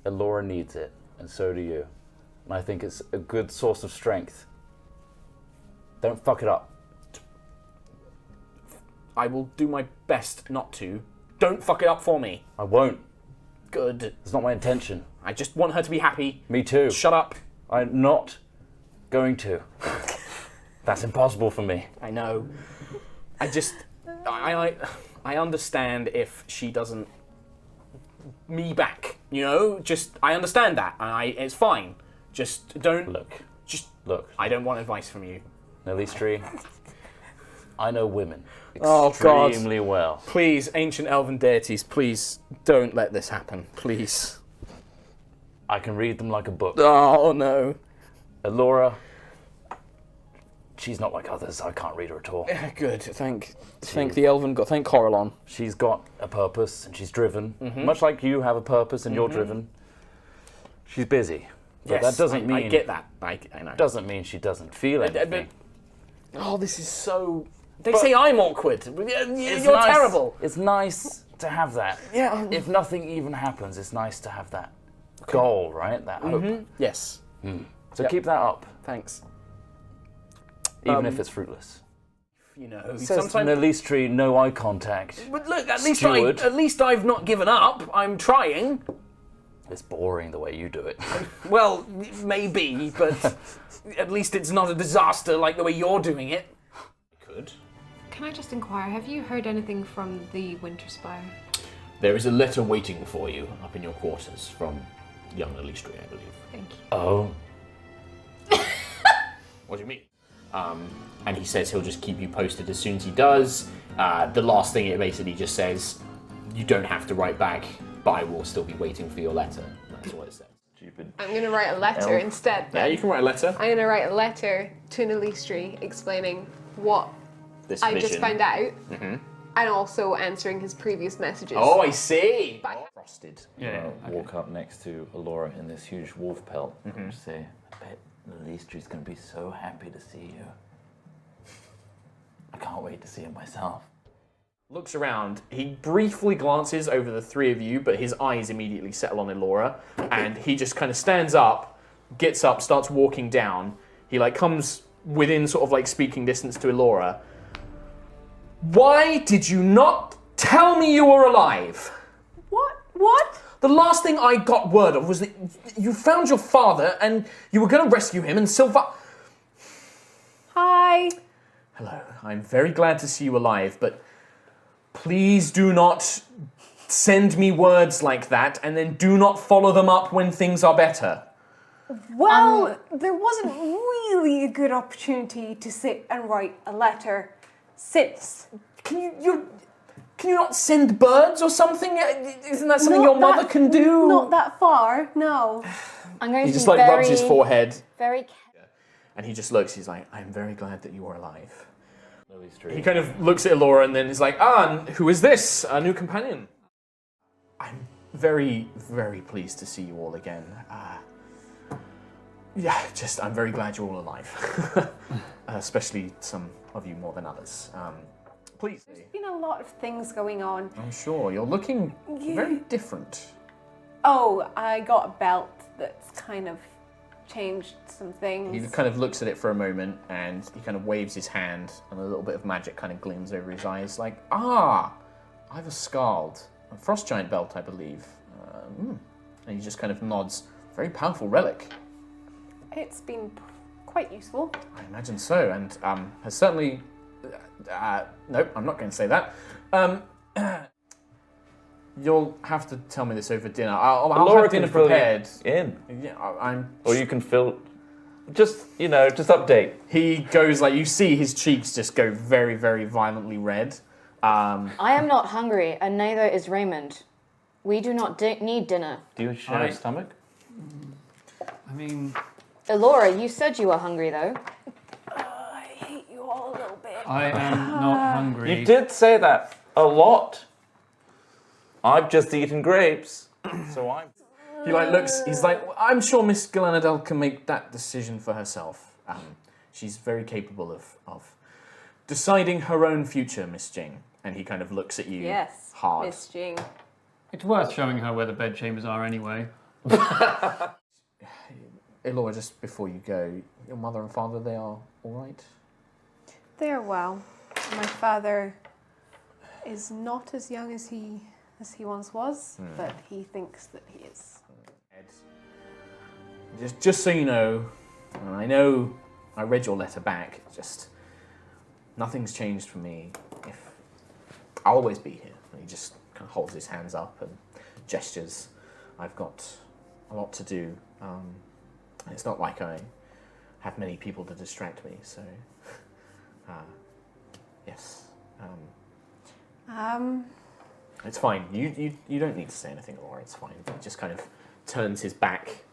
G: Elora needs it, and so do you. And I think it's a good source of strength. Don't fuck it up.
A: I will do my best not to. Don't fuck it up for me.
G: I won't.
A: Good.
G: It's not my intention.
A: I just want her to be happy.
G: Me too.
A: Shut up.
G: I'm not going to. That's impossible for me.
A: I know. I understand if she doesn't me back. You know, just I understand that, and it's fine. Just don't
G: Look.
A: Look. I don't want advice from you.
G: Nalistri, I know women
A: Oh, God.
G: extremely well.
A: Please, ancient elven deities, please don't let this happen. Please.
G: I can read them like a book.
A: Oh no.
G: Elora, she's not like others. I can't read her at all.
A: Good. Thank the elven god. Thank Coralon.
G: She's got a purpose and she's driven. Much like you have a purpose and you're driven. She's busy. But that doesn't mean
A: I get that. I know.
G: doesn't mean she doesn't feel anything.
A: Oh, this is so. They say I'm awkward. You're
G: It's nice-
A: terrible.
G: It's nice to have that.
A: Yeah.
G: If nothing even happens, it's nice to have that goal, right? That hope.
A: Yes.
G: So
E: Yep.
G: keep that up,
E: Thanks.
G: even if it's fruitless.
E: You know,
G: Says
E: sometimes.
G: Nalistri, no eye contact.
E: But look,
G: Steward.
E: at least I've not given up. I'm trying.
G: It's boring the way you do it.
E: Well, maybe, but at least it's not a disaster like the way you're doing it. Could.
F: Can I just inquire, have you heard anything from the Winterspire?
A: There is a letter waiting for you up in your quarters from young Nalistri, I believe.
F: Thank you.
G: Oh.
A: What do you mean? And he says he'll just keep you posted as soon as he does. The last thing it basically just says, you don't have to write back, but I will still be waiting for your letter. That's what it says.
D: Stupid.
F: I'm going to write a letter
D: Elf.
F: instead.
A: Yeah, you can write a letter.
F: I'm going to write a letter to Nalistri explaining what
A: This
F: I
A: vision.
F: just found out,
A: Mhm.
F: and also answering his previous messages.
A: Oh, I see. Frosted.
D: Walk up next to Elora in this huge wolf pelt and say, I bet Nalistri's going to be so happy to see you. I can't wait to see him myself.
A: Looks around. He briefly glances over the three of you, but his eyes immediately settle on Elora, and he just kind of stands up, gets up, starts walking down. He comes within sort of speaking distance to Elora. Why did you not tell me you were alive?
B: What?
A: The last thing I got word of was that you found your father and you were going to rescue him, and Silva...
B: Hi.
A: Hello, I'm very glad to see you alive, but please do not send me words like that, and then do not follow them up when things are better.
B: Well, there wasn't really a good opportunity to sit and write a letter since.
A: Can you not send birds or something? Isn't that something your mother can do?
B: Not that far, no.
C: I'm going
A: He
C: to
A: just
C: be very,
A: rubs his forehead,
C: very
A: and he just looks. He's like, I'm very glad that you are alive.
D: Nalistri.
A: He kind of looks at Elora and then he's like, and who is this? A new companion? I'm very, very pleased to see you all again. I'm very glad you're all alive. Especially some of you more than others. Please.
B: There's been a lot of things going on.
A: I'm sure. You're looking very different.
B: Oh, I got a belt that's kind of changed some
A: He
B: things.
A: kind of looks at it for a moment and he kind of waves his hand and a little bit of magic kind of gleams over his eyes like, I have a frost giant belt, I believe. And he just kind of nods. Very powerful relic.
B: It's been quite useful.
A: I imagine so, and has certainly... nope, I'm not going to say that. You'll have to tell me this over dinner. I'll
D: Elora
A: have dinner
D: can fill you
A: prepared.
D: in.
A: Yeah, I'm...
D: Or you can fill... just update.
A: He goes you see his cheeks just go very, very violently red.
C: I am not hungry, and neither is Raymond. We do not need dinner.
D: Do you share a stomach?
H: I mean,
C: Elora, you said you were hungry, though.
B: I hate you all a little bit.
H: I am not hungry.
D: You did say that a lot. I've just eaten grapes, so I'm...
A: He looks, he's like, I'm sure Miss Galanadel can make that decision for herself. She's very capable of deciding her own future, Miss Jing. And he kind of looks at you
B: Yes,
A: hard.
B: Miss Jing.
H: It's worth showing her where the bedchambers are anyway.
A: Elora, just before you go, your mother and father, they are all right?
B: They're well. My father is not as young as he once was, but he thinks that he is.
A: Just so you know, and I know I read your letter back, just nothing's changed for me. I'll always be here. And he just kind of holds his hands up and gestures. I've got a lot to do. And it's not like I have many people to distract me, so yes. It's fine. You don't need to say anything, Laura. It's fine. He just kind of turns his back,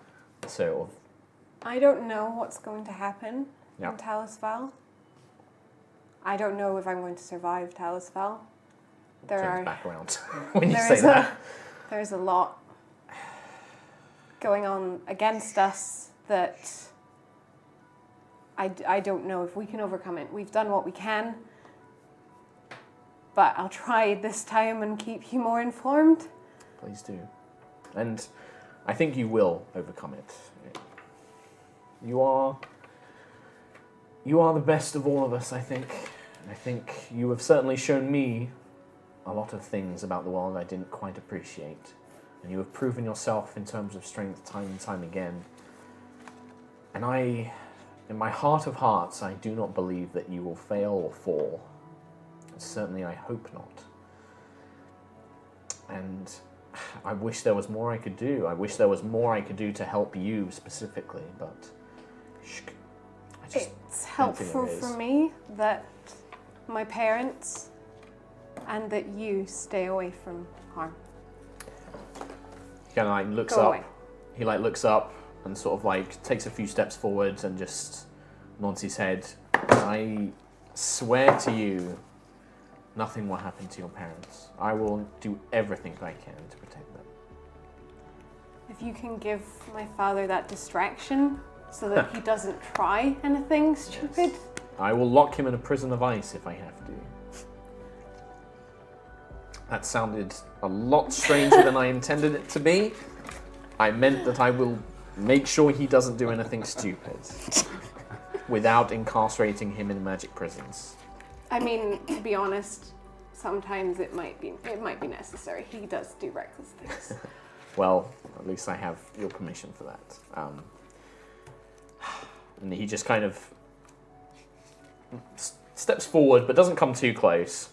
A: sort of.
B: I don't know what's going to happen
A: Yeah.
B: in Talisfal. I don't know if I'm going to survive Talisfal.
A: Turns back around when you say that.
B: There's a lot going on against us that I don't know if we can overcome it. We've done what we can, but I'll try this time and keep you more informed.
A: Please do. And I think you will overcome it. You are the best of all of us, I think. I think you have certainly shown me a lot of things about the world I didn't quite appreciate. And you have proven yourself in terms of strength time and time again. And in my heart of hearts, I do not believe that you will fail or fall. Certainly, I hope not. And I wish there was more I could do. I wish there was more I could do to help you specifically, but I just
F: It's
A: don't think
F: helpful
A: there is.
F: for me that my parents and that you stay away from harm.
A: He kind of like looks
F: Go
A: up.
F: away.
A: He like looks up and sort of like takes a few steps forwards and just nods his head. I swear to you, nothing will happen to your parents. I will do everything I can to protect them.
F: If you can give my father that distraction so that he doesn't try anything stupid.
A: I will lock him in a prison of ice if I have to. That sounded a lot stranger than I intended it to be. I meant that I will make sure he doesn't do anything stupid without incarcerating him in magic prisons.
F: I mean, to be honest, sometimes it might be necessary. He does do reckless things.
A: Well, at least I have your permission for that. And he just kind of steps forward, but doesn't come too close.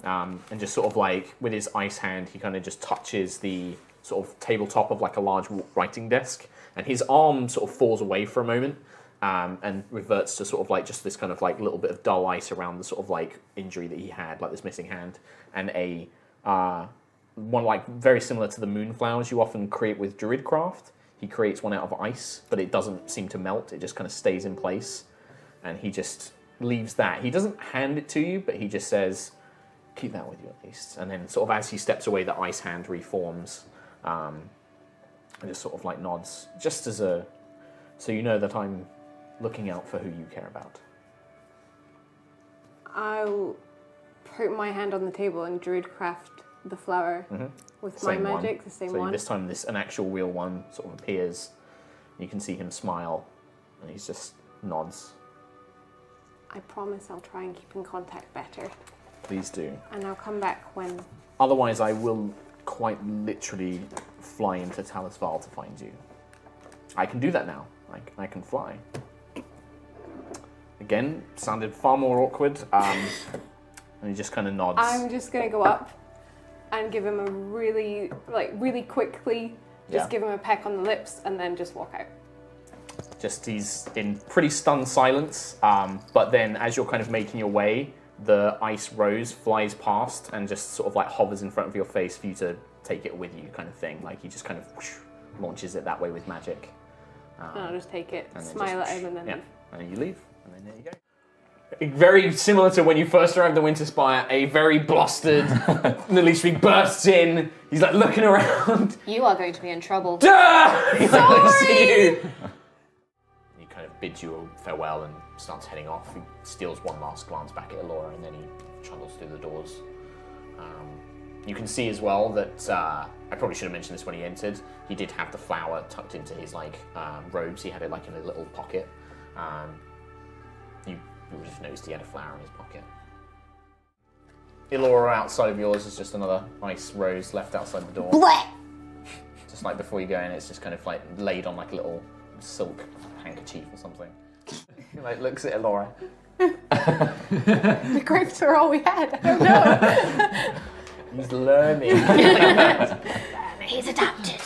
A: And just sort of like, with his ice hand, he kind of just touches the sort of tabletop of like a large writing desk. And his arm sort of falls away for a moment and reverts to sort of like just this kind of like little bit of dull ice around the sort of like injury that he had, like this missing hand. And a one like very similar to the moonflowers you often create with Druidcraft. He creates one out of ice, but it doesn't seem to melt. It just kind of stays in place. And he just leaves that. He doesn't hand it to you, but he just says, keep that with you at least. And then sort of as he steps away, the ice hand reforms and just sort of like nods, just as a, so you know that I'm looking out for who you care about.
F: I'll put my hand on the table and Druidcraft the flower with
A: Same
F: my
A: one.
F: magic, the same
A: So
F: one.
A: this time an actual real one sort of appears. You can see him smile and he just nods.
F: I promise I'll try and keep in contact better.
A: Please do.
F: And I'll come back when...
A: Otherwise I will quite literally fly into Talisval to find you. I can do that now. I can fly. Again, sounded far more awkward. And he just kind of nods.
F: I'm just going to go up and give him a really quickly, just give him a peck on the lips and then just walk out.
A: Just he's in pretty stunned silence, but then as you're kind of making your way, the ice rose flies past and just sort of like hovers in front of your face for you to take it with you, kind of thing. Like he just kind of whoosh, launches it that way with magic.
F: And I'll just take it,
A: and then
F: smile
A: just
F: at him, and then leave.
A: And then you leave, and then there you go. Very similar to when you first arrived at Winterspire, a very blustered Nalistri bursts in. He's like looking around.
C: You are going to be in trouble.
A: Duh! He like, looks at you. He kind of bids you a farewell and starts heading off. He steals one last glance back at Elora and then he trundles through the doors. You can see as well that, I probably should have mentioned this when he entered, he did have the flower tucked into his like robes. He had it like in a little pocket. You would have noticed he had a flower in his pocket. Elora outside of yours is just another ice rose left outside the door.
C: Blech!
A: Just like before you go in, it's just kind of like laid on like a little silk handkerchief or something. He like looks at Elora.
F: The grapes are all we had. I don't know.
A: He's learning.
C: He's adapted.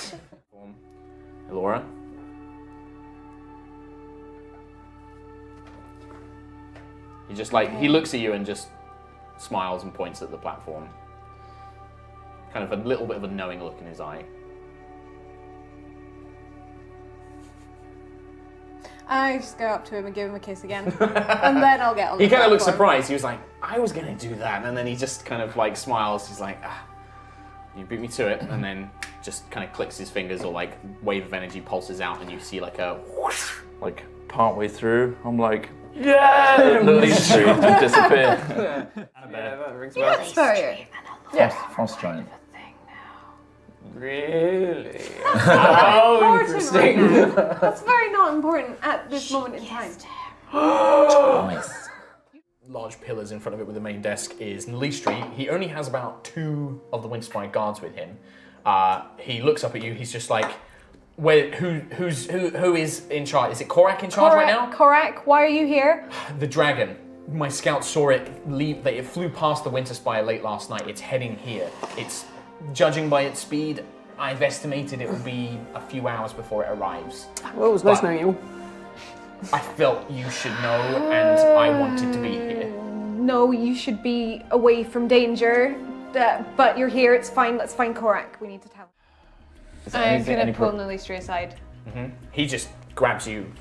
A: Elora? He just like, he looks at you and just smiles and points at the platform. Kind of a little bit of a knowing look in his eye.
F: I just go up to him and give him a kiss again, and then I'll get on the
A: He kind of looks
F: platform.
A: surprised. He was like, I was going to do that. And then he just kind of like smiles. He's like, you beat me to it. And then just kind of clicks his fingers or like wave of energy pulses out and you see like a whoosh.
G: Like partway through, I'm like, yeah! Nalistri to disappear.
B: Yes, Furrier.
D: Frost giant.
A: Really?
F: How interesting. Right now. That's very not important at this moment in time.
D: Nice.
A: Large pillars in front of it with the main desk is Nalistri. He only has about 2 of the Winterspire guards with him. He looks up at you. He's just like, who is in charge? Is it Korak in charge right now?
B: Korak, why are you here?
A: The dragon. My scouts saw it leave. It flew past the Winterspire late last night. It's heading here. It's, judging by its speed, I've estimated it will be a few hours before it arrives.
I: Well, it was nice knowing you.
A: I felt you should know, and I wanted to be here.
B: No, you should be away from danger. But you're here, it's fine. Let's find Korak. We need to tell him.
F: I'm gonna pull Nalistri aside.
A: He just grabs you.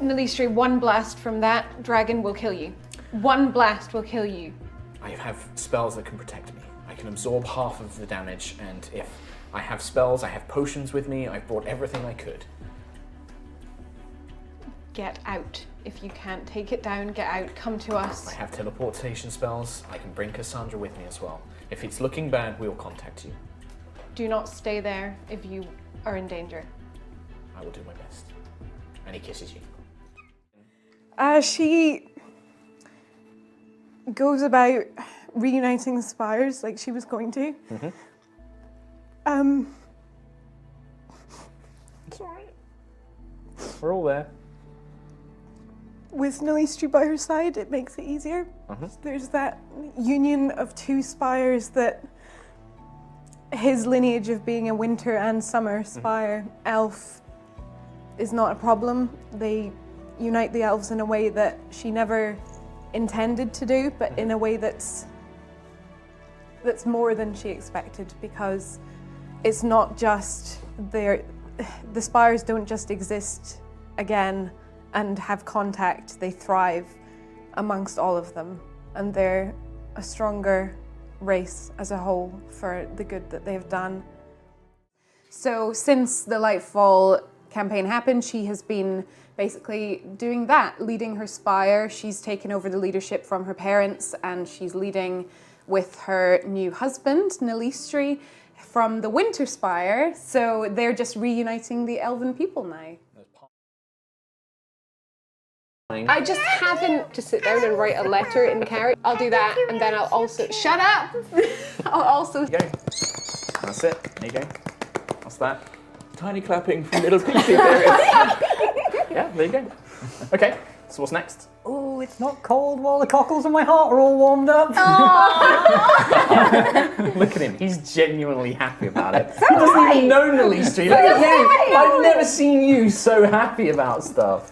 B: Nalistri, one blast from that dragon will kill you. One blast will kill you.
A: I have spells that can protect me. I can absorb half of the damage, and if I have spells, I have potions with me. I've brought everything I could.
B: Get out. If you can't take it down, get out. Come to us.
A: I have teleportation spells. I can bring Cassandra with me as well. If it's looking bad, we'll contact you.
B: Do not stay there if you are in danger.
A: I will do my best. And he kisses you.
F: She goes about reuniting the spires like she was going to. Sorry.
A: We're all there.
F: With Nalistri by her side, it makes it easier. There's that union of 2 spires that his lineage of being a winter and summer spire elf is not a problem. They unite the elves in a way that she never intended to do, but in a way that's more than she expected, because it's not just the spires don't just exist again and have contact, they thrive amongst all of them, and they're a stronger race as a whole for the good that they've done. So since the Lightfall campaign happened, she has been basically doing that, leading her spire. She's taken over the leadership from her parents, and she's leading with her new husband, Nalistri, from the Winter Spire. So they're just reuniting the elven people now. I just haven't to sit down and write a letter in character. I'll do that, and then I'll also shut up. I'll also.
A: There you go. That's it. There you go. What's that? Tiny clapping from little Peepy. Yeah, there you go. Okay, so what's next?
I: Oh, it's not cold while the cockles in my heart are all warmed up.
A: Look at him. He's genuinely happy about it. He doesn't even know Nalistri. Look at you. I've never seen you so happy about stuff.